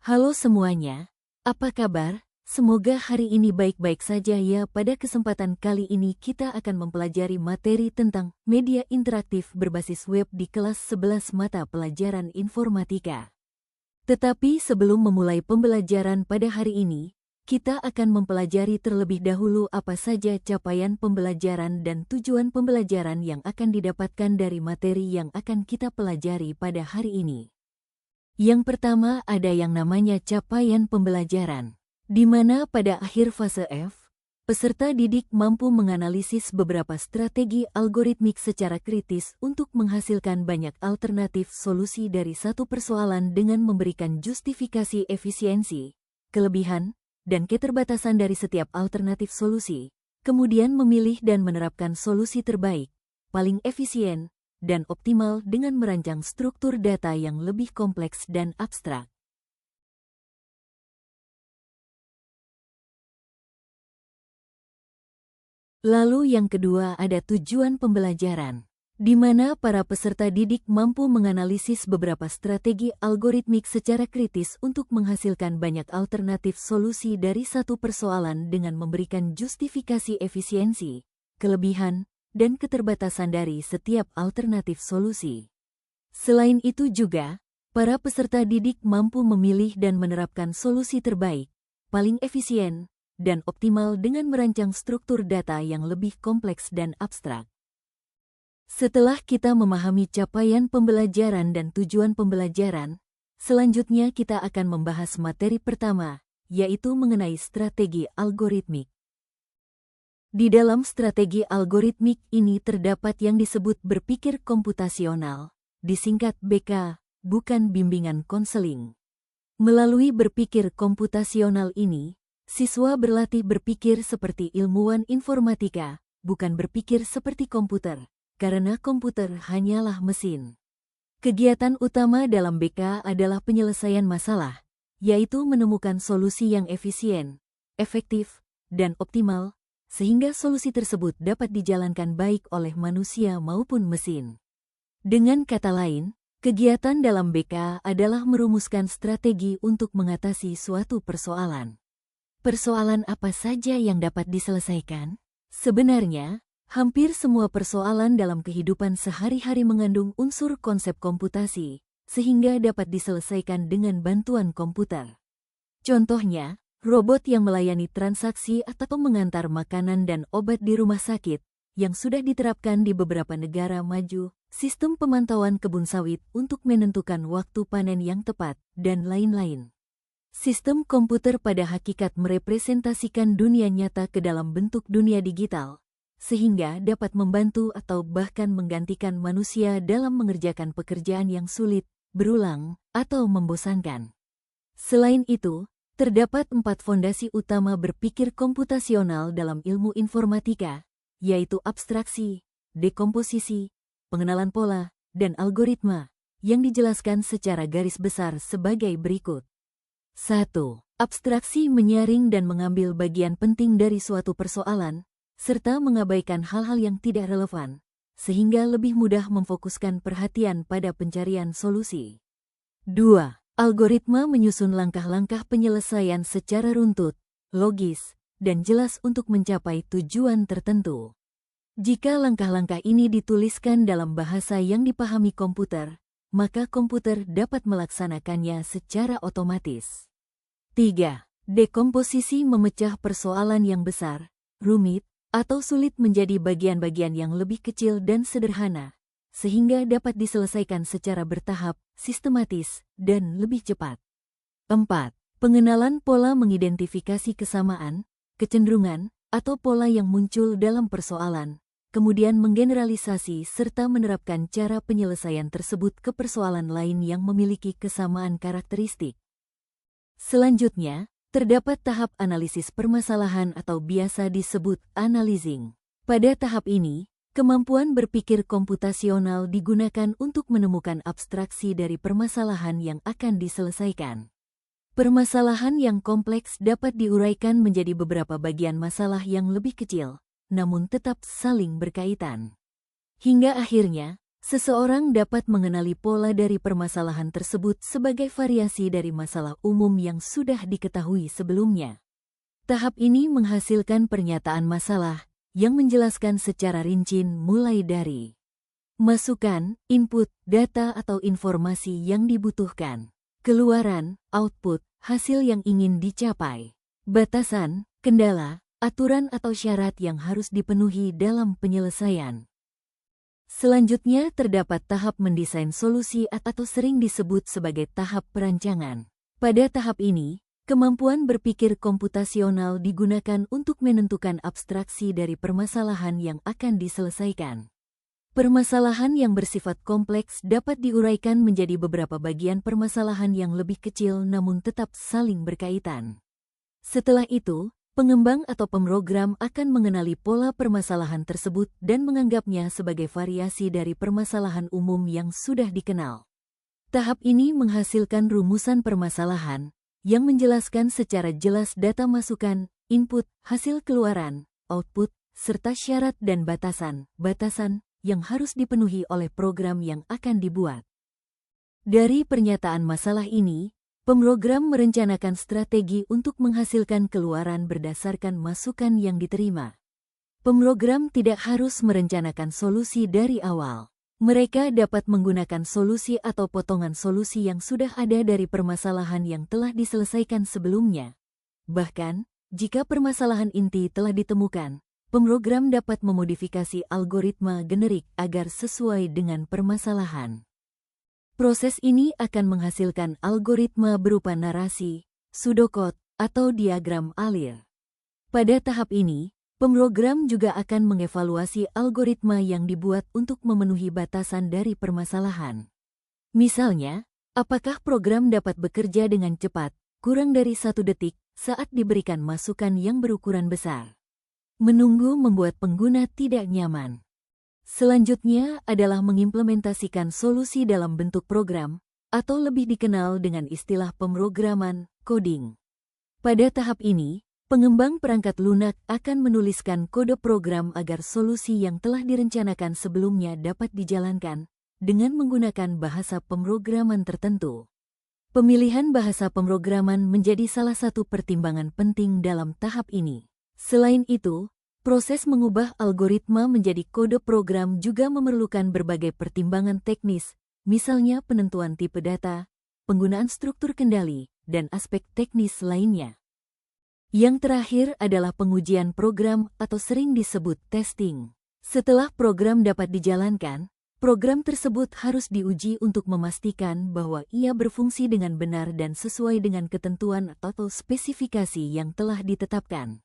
Halo semuanya, apa kabar? Semoga hari ini baik-baik saja ya. Pada kesempatan kali ini kita akan mempelajari materi tentang media interaktif berbasis web di kelas 11 mata pelajaran informatika. Tetapi sebelum memulai pembelajaran pada hari ini, kita akan mempelajari terlebih dahulu apa saja capaian pembelajaran dan tujuan pembelajaran yang akan didapatkan dari materi yang akan kita pelajari pada hari ini. Yang pertama ada yang namanya capaian pembelajaran, di mana pada akhir fase F, peserta didik mampu menganalisis beberapa strategi algoritmik secara kritis untuk menghasilkan banyak alternatif solusi dari satu persoalan dengan memberikan justifikasi efisiensi, kelebihan, dan keterbatasan dari setiap alternatif solusi, kemudian memilih dan menerapkan solusi terbaik, paling efisien, dan optimal dengan merancang struktur data yang lebih kompleks dan abstrak. Lalu yang kedua ada tujuan pembelajaran, di mana para peserta didik mampu menganalisis beberapa strategi algoritmik secara kritis untuk menghasilkan banyak alternatif solusi dari satu persoalan dengan memberikan justifikasi efisiensi, kelebihan, dan keterbatasan dari setiap alternatif solusi. Selain itu juga, para peserta didik mampu memilih dan menerapkan solusi terbaik, paling efisien, dan optimal dengan merancang struktur data yang lebih kompleks dan abstrak. Setelah kita memahami capaian pembelajaran dan tujuan pembelajaran, selanjutnya kita akan membahas materi pertama, yaitu mengenai strategi algoritmik. Di dalam strategi algoritmik ini terdapat yang disebut berpikir komputasional, disingkat BK, bukan bimbingan konseling. Melalui berpikir komputasional ini, siswa berlatih berpikir seperti ilmuwan informatika, bukan berpikir seperti komputer, karena komputer hanyalah mesin. Kegiatan utama dalam BK adalah penyelesaian masalah, yaitu menemukan solusi yang efisien, efektif, dan optimal, sehingga solusi tersebut dapat dijalankan baik oleh manusia maupun mesin. Dengan kata lain, kegiatan dalam BK adalah merumuskan strategi untuk mengatasi suatu persoalan. Persoalan apa saja yang dapat diselesaikan? Sebenarnya, hampir semua persoalan dalam kehidupan sehari-hari mengandung unsur konsep komputasi, sehingga dapat diselesaikan dengan bantuan komputer. Contohnya, robot yang melayani transaksi atau mengantar makanan dan obat di rumah sakit, yang sudah diterapkan di beberapa negara maju, sistem pemantauan kebun sawit untuk menentukan waktu panen yang tepat, dan lain-lain. Sistem komputer pada hakikat merepresentasikan dunia nyata ke dalam bentuk dunia digital, sehingga dapat membantu atau bahkan menggantikan manusia dalam mengerjakan pekerjaan yang sulit, berulang, atau membosankan. Selain itu, terdapat 4 fondasi utama berpikir komputasional dalam ilmu informatika, yaitu abstraksi, dekomposisi, pengenalan pola, dan algoritma, yang dijelaskan secara garis besar sebagai berikut. 1. Abstraksi menyaring dan mengambil bagian penting dari suatu persoalan, serta mengabaikan hal-hal yang tidak relevan, sehingga lebih mudah memfokuskan perhatian pada pencarian solusi. 2. Algoritma menyusun langkah-langkah penyelesaian secara runtut, logis, dan jelas untuk mencapai tujuan tertentu. Jika langkah-langkah ini dituliskan dalam bahasa yang dipahami komputer, maka komputer dapat melaksanakannya secara otomatis. 3. Dekomposisi memecah persoalan yang besar, rumit, atau sulit menjadi bagian-bagian yang lebih kecil dan sederhana, sehingga dapat diselesaikan secara bertahap, sistematis, dan lebih cepat. 4. Pengenalan pola mengidentifikasi kesamaan, kecenderungan, atau pola yang muncul dalam persoalan, kemudian menggeneralisasi serta menerapkan cara penyelesaian tersebut ke persoalan lain yang memiliki kesamaan karakteristik. Selanjutnya, terdapat tahap analisis permasalahan atau biasa disebut analyzing. Pada tahap ini, kemampuan berpikir komputasional digunakan untuk menemukan abstraksi dari permasalahan yang akan diselesaikan. Permasalahan yang kompleks dapat diuraikan menjadi beberapa bagian masalah yang lebih kecil, namun tetap saling berkaitan. Hingga akhirnya, Seseorang dapat mengenali pola dari permasalahan tersebut sebagai variasi dari masalah umum yang sudah diketahui sebelumnya. Tahap ini menghasilkan pernyataan masalah yang menjelaskan secara rinci mulai dari masukan, input, data atau informasi yang dibutuhkan, keluaran, output, hasil yang ingin dicapai, batasan, kendala, aturan atau syarat yang harus dipenuhi dalam penyelesaian. Selanjutnya terdapat tahap mendesain solusi atau sering disebut sebagai tahap perancangan. Pada tahap ini, kemampuan berpikir komputasional digunakan untuk menentukan abstraksi dari permasalahan yang akan diselesaikan. Permasalahan yang bersifat kompleks dapat diuraikan menjadi beberapa bagian permasalahan yang lebih kecil namun tetap saling berkaitan. Setelah itu, pengembang atau pemrogram akan mengenali pola permasalahan tersebut dan menganggapnya sebagai variasi dari permasalahan umum yang sudah dikenal. Tahap ini menghasilkan rumusan permasalahan yang menjelaskan secara jelas data masukan, input, hasil keluaran, output, serta syarat dan batasan yang harus dipenuhi oleh program yang akan dibuat. Dari pernyataan masalah ini, pemrogram merencanakan strategi untuk menghasilkan keluaran berdasarkan masukan yang diterima. Pemrogram tidak harus merencanakan solusi dari awal. Mereka dapat menggunakan solusi atau potongan solusi yang sudah ada dari permasalahan yang telah diselesaikan sebelumnya. Bahkan, jika permasalahan inti telah ditemukan, pemrogram dapat memodifikasi algoritma generik agar sesuai dengan permasalahan. Proses ini akan menghasilkan algoritma berupa narasi, pseudocode, atau diagram alir. Pada tahap ini, pemrogram juga akan mengevaluasi algoritma yang dibuat untuk memenuhi batasan dari permasalahan. Misalnya, apakah program dapat bekerja dengan cepat, kurang dari 1 detik, saat diberikan masukan yang berukuran besar. Menunggu membuat pengguna tidak nyaman. Selanjutnya adalah mengimplementasikan solusi dalam bentuk program, atau lebih dikenal dengan istilah pemrograman, coding. Pada tahap ini, pengembang perangkat lunak akan menuliskan kode program agar solusi yang telah direncanakan sebelumnya dapat dijalankan dengan menggunakan bahasa pemrograman tertentu. Pemilihan bahasa pemrograman menjadi salah satu pertimbangan penting dalam tahap ini. Selain itu, proses mengubah algoritma menjadi kode program juga memerlukan berbagai pertimbangan teknis, misalnya penentuan tipe data, penggunaan struktur kendali, dan aspek teknis lainnya. Yang terakhir adalah pengujian program atau sering disebut testing. Setelah program dapat dijalankan, program tersebut harus diuji untuk memastikan bahwa ia berfungsi dengan benar dan sesuai dengan ketentuan atau spesifikasi yang telah ditetapkan.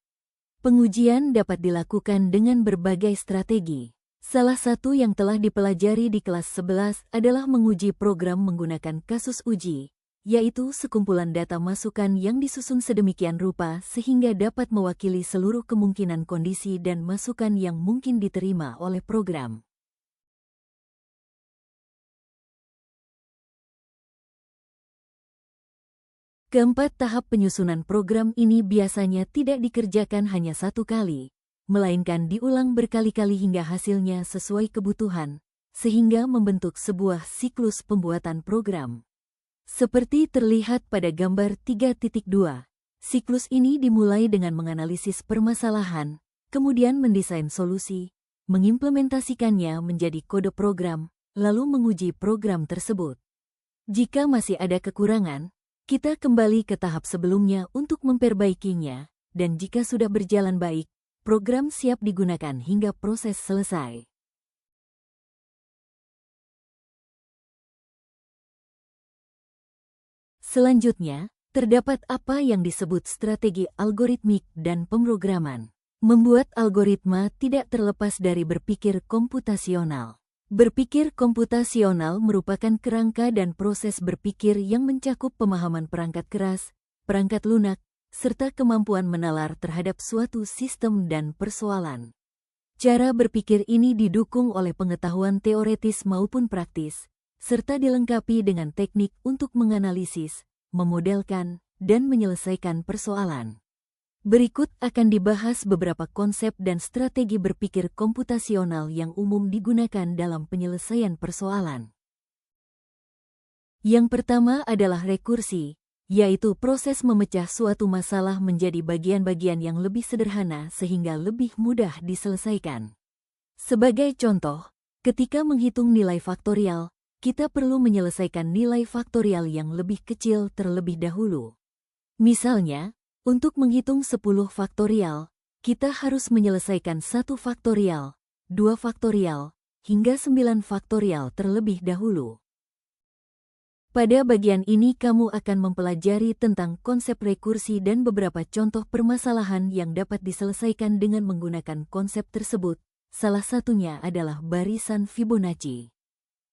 Pengujian dapat dilakukan dengan berbagai strategi. Salah satu yang telah dipelajari di kelas 11 adalah menguji program menggunakan kasus uji, yaitu sekumpulan data masukan yang disusun sedemikian rupa sehingga dapat mewakili seluruh kemungkinan kondisi dan masukan yang mungkin diterima oleh program. Keempat tahap penyusunan program ini biasanya tidak dikerjakan hanya 1 kali, melainkan diulang berkali-kali hingga hasilnya sesuai kebutuhan, sehingga membentuk sebuah siklus pembuatan program. Seperti terlihat pada gambar 3.2, siklus ini dimulai dengan menganalisis permasalahan, kemudian mendesain solusi, mengimplementasikannya menjadi kode program, lalu menguji program tersebut. Jika masih ada kekurangan, kita kembali ke tahap sebelumnya untuk memperbaikinya, dan jika sudah berjalan baik, program siap digunakan hingga proses selesai. Selanjutnya, terdapat apa yang disebut strategi algoritmik dan pemrograman. Membuat algoritma tidak terlepas dari berpikir komputasional. Berpikir komputasional merupakan kerangka dan proses berpikir yang mencakup pemahaman perangkat keras, perangkat lunak, serta kemampuan menalar terhadap suatu sistem dan persoalan. Cara berpikir ini didukung oleh pengetahuan teoretis maupun praktis, serta dilengkapi dengan teknik untuk menganalisis, memodelkan, dan menyelesaikan persoalan. Berikut akan dibahas beberapa konsep dan strategi berpikir komputasional yang umum digunakan dalam penyelesaian persoalan. Yang pertama adalah rekursi, yaitu proses memecah suatu masalah menjadi bagian-bagian yang lebih sederhana sehingga lebih mudah diselesaikan. Sebagai contoh, ketika menghitung nilai faktorial, kita perlu menyelesaikan nilai faktorial yang lebih kecil terlebih dahulu. Misalnya, untuk menghitung 10 faktorial, kita harus menyelesaikan 1 faktorial, 2 faktorial, hingga 9 faktorial terlebih dahulu. Pada bagian ini kamu akan mempelajari tentang konsep rekursi dan beberapa contoh permasalahan yang dapat diselesaikan dengan menggunakan konsep tersebut. Salah satunya adalah barisan Fibonacci.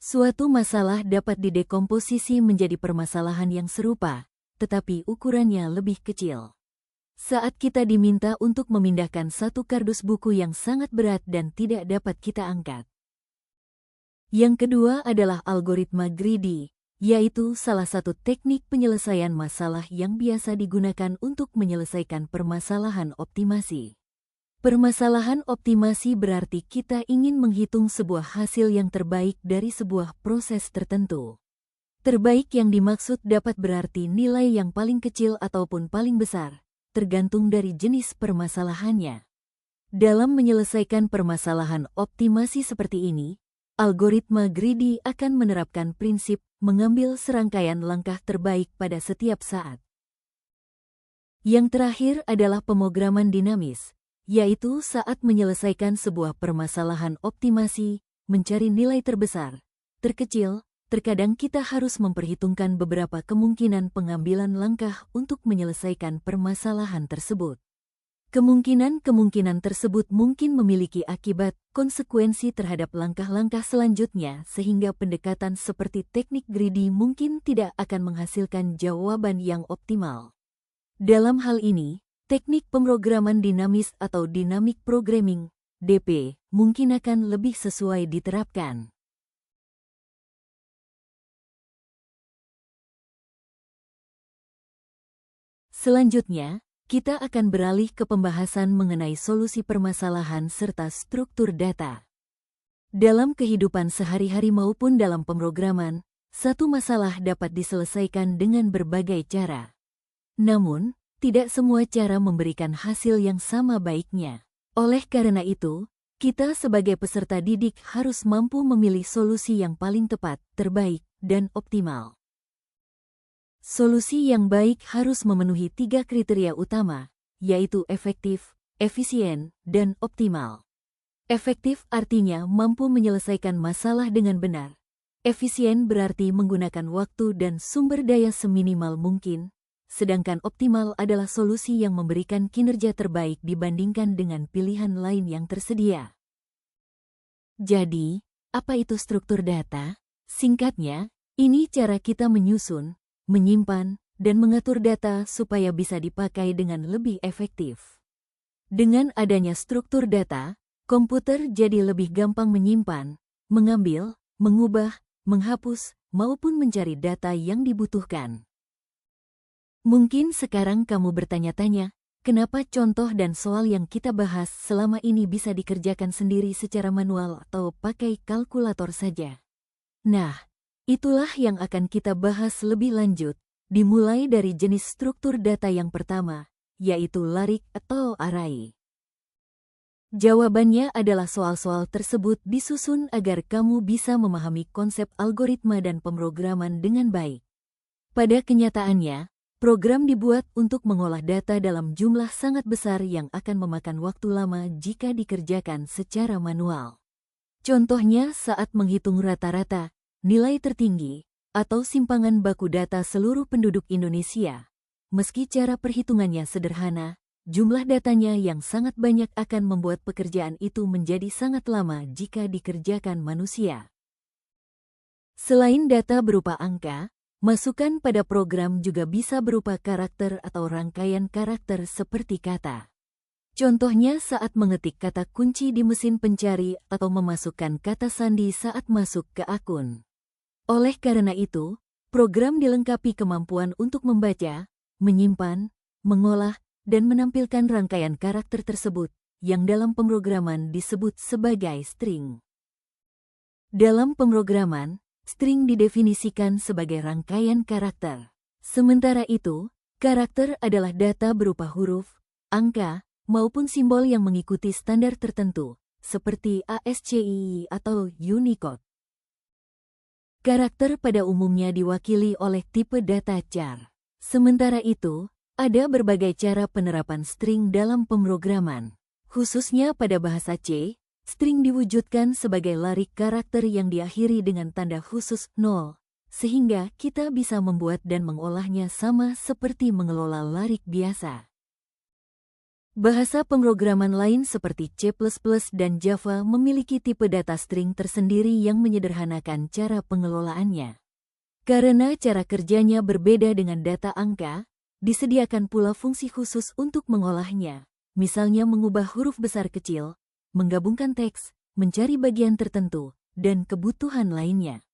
Suatu masalah dapat didekomposisi menjadi permasalahan yang serupa, tetapi ukurannya lebih kecil. Saat kita diminta untuk memindahkan satu kardus buku yang sangat berat dan tidak dapat kita angkat. Yang kedua adalah algoritma greedy, yaitu salah satu teknik penyelesaian masalah yang biasa digunakan untuk menyelesaikan permasalahan optimasi. Permasalahan optimasi berarti kita ingin menghitung sebuah hasil yang terbaik dari sebuah proses tertentu. Terbaik yang dimaksud dapat berarti nilai yang paling kecil ataupun paling besar, tergantung dari jenis permasalahannya. Dalam menyelesaikan permasalahan optimasi seperti ini, algoritma greedy akan menerapkan prinsip mengambil serangkaian langkah terbaik pada setiap saat. Yang terakhir adalah pemrograman dinamis, yaitu saat menyelesaikan sebuah permasalahan optimasi, mencari nilai terbesar, terkecil. Terkadang kita harus memperhitungkan beberapa kemungkinan pengambilan langkah untuk menyelesaikan permasalahan tersebut. Kemungkinan-kemungkinan tersebut mungkin memiliki akibat, konsekuensi terhadap langkah-langkah selanjutnya sehingga pendekatan seperti teknik greedy mungkin tidak akan menghasilkan jawaban yang optimal. Dalam hal ini, teknik pemrograman dinamis atau dynamic programming, DP, mungkin akan lebih sesuai diterapkan. Selanjutnya, kita akan beralih ke pembahasan mengenai solusi permasalahan serta struktur data. Dalam kehidupan sehari-hari maupun dalam pemrograman, satu masalah dapat diselesaikan dengan berbagai cara. Namun, tidak semua cara memberikan hasil yang sama baiknya. Oleh karena itu, kita sebagai peserta didik harus mampu memilih solusi yang paling tepat, terbaik, dan optimal. Solusi yang baik harus memenuhi 3 kriteria utama, yaitu efektif, efisien, dan optimal. Efektif artinya mampu menyelesaikan masalah dengan benar. Efisien berarti menggunakan waktu dan sumber daya seminimal mungkin, sedangkan optimal adalah solusi yang memberikan kinerja terbaik dibandingkan dengan pilihan lain yang tersedia. Jadi, apa itu struktur data? Singkatnya, ini cara kita menyusun, menyimpan, dan mengatur data supaya bisa dipakai dengan lebih efektif. Dengan adanya struktur data, komputer jadi lebih gampang menyimpan, mengambil, mengubah, menghapus, maupun mencari data yang dibutuhkan. Mungkin sekarang kamu bertanya-tanya, kenapa contoh dan soal yang kita bahas selama ini bisa dikerjakan sendiri secara manual atau pakai kalkulator saja? Nah, itulah yang akan kita bahas lebih lanjut, dimulai dari jenis struktur data yang pertama, yaitu larik atau array. Jawabannya adalah soal-soal tersebut disusun agar kamu bisa memahami konsep algoritma dan pemrograman dengan baik. Pada kenyataannya, program dibuat untuk mengolah data dalam jumlah sangat besar yang akan memakan waktu lama jika dikerjakan secara manual. Contohnya saat menghitung rata-rata, nilai tertinggi, atau simpangan baku data seluruh penduduk Indonesia. Meski cara perhitungannya sederhana, jumlah datanya yang sangat banyak akan membuat pekerjaan itu menjadi sangat lama jika dikerjakan manusia. Selain data berupa angka, masukan pada program juga bisa berupa karakter atau rangkaian karakter seperti kata. Contohnya saat mengetik kata kunci di mesin pencari atau memasukkan kata sandi saat masuk ke akun. Oleh karena itu, program dilengkapi kemampuan untuk membaca, menyimpan, mengolah, dan menampilkan rangkaian karakter tersebut, yang dalam pemrograman disebut sebagai string. Dalam pemrograman, string didefinisikan sebagai rangkaian karakter. Sementara itu, karakter adalah data berupa huruf, angka, maupun simbol yang mengikuti standar tertentu, seperti ASCII atau Unicode. Karakter pada umumnya diwakili oleh tipe data char. Sementara itu, ada berbagai cara penerapan string dalam pemrograman. Khususnya pada bahasa C, string diwujudkan sebagai larik karakter yang diakhiri dengan tanda khusus 0, sehingga kita bisa membuat dan mengolahnya sama seperti mengelola larik biasa. Bahasa pemrograman lain seperti C++ dan Java memiliki tipe data string tersendiri yang menyederhanakan cara pengelolaannya. Karena cara kerjanya berbeda dengan data angka, disediakan pula fungsi khusus untuk mengolahnya, misalnya mengubah huruf besar kecil, menggabungkan teks, mencari bagian tertentu, dan kebutuhan lainnya.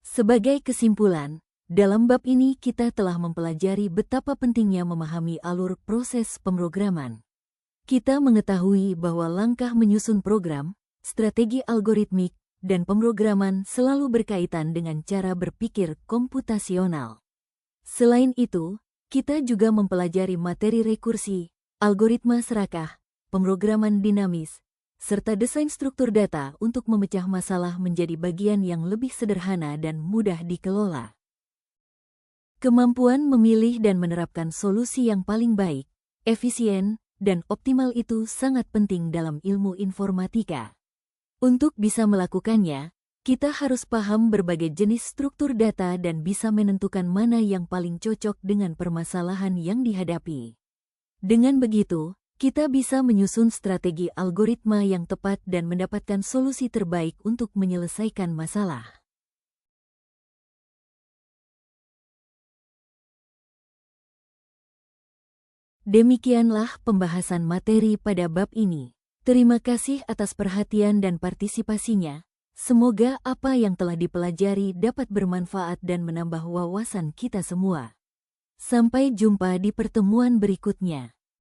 Sebagai kesimpulan, dalam bab ini kita telah mempelajari betapa pentingnya memahami alur proses pemrograman. Kita mengetahui bahwa langkah menyusun program, strategi algoritmik, dan pemrograman selalu berkaitan dengan cara berpikir komputasional. Selain itu, kita juga mempelajari materi rekursi, algoritma serakah, pemrograman dinamis, serta desain struktur data untuk memecah masalah menjadi bagian yang lebih sederhana dan mudah dikelola. Kemampuan memilih dan menerapkan solusi yang paling baik, efisien, dan optimal itu sangat penting dalam ilmu informatika. Untuk bisa melakukannya, kita harus paham berbagai jenis struktur data dan bisa menentukan mana yang paling cocok dengan permasalahan yang dihadapi. Dengan begitu, kita bisa menyusun strategi algoritma yang tepat dan mendapatkan solusi terbaik untuk menyelesaikan masalah. Demikianlah pembahasan materi pada bab ini. Terima kasih atas perhatian dan partisipasinya. Semoga apa yang telah dipelajari dapat bermanfaat dan menambah wawasan kita semua. Sampai jumpa di pertemuan berikutnya.